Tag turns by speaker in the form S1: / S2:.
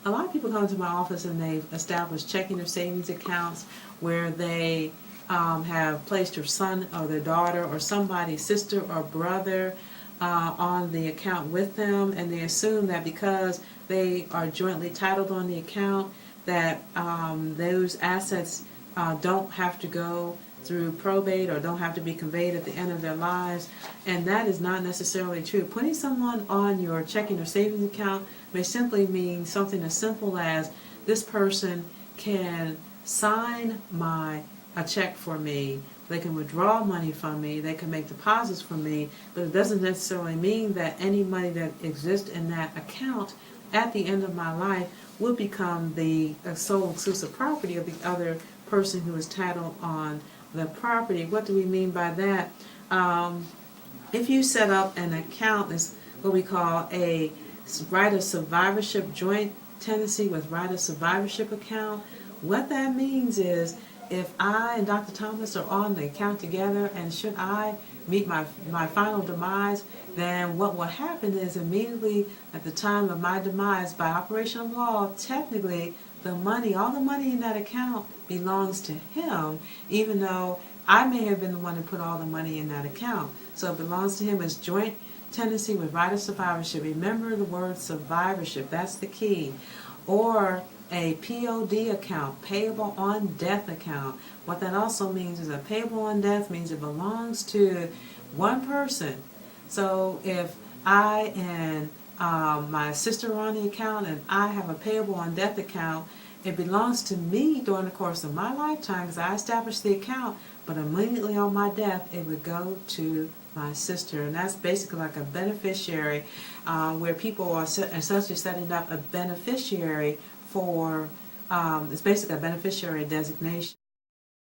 S1: a lot of people come to my office and they've established checking or savings accounts where they have placed their son or their daughter or somebody's sister or brother on the account with them, and they assume that because they are jointly titled on the account that those assets don't have to go through probate or don't have to be conveyed at the end of their lives, and that is not necessarily true. Putting someone on your checking or savings account may simply mean something as simple as this person can sign a check for me, they can withdraw money from me, they can make deposits from me, but it doesn't necessarily mean that any money that exists in that account at the end of my life will become the sole exclusive property of the other person who is titled on the property. What do we mean by that? If you set up an account, is what we call a right of survivorship joint tenancy with right of survivorship account. What that means is if I and Dr. Thomas are on the account together, and should I meet my final demise, then what will happen is immediately at the time of my demise, by operation of law, technically the money, all the money in that account belongs to him, even though I may have been the one who put all the money in that account. So it belongs to him as joint tenancy with right of survivorship. Remember the word survivorship, that's the key. Or a POD account, payable on death account. What that also means is a payable on death means it belongs to one person. So if I and my sister are on the account and I have a payable on death account, it belongs to me during the course of my lifetime because I established the account, but immediately on my death it would go to my sister. And that's basically like a beneficiary, where people are essentially setting up a beneficiary for, it's basically a beneficiary designation.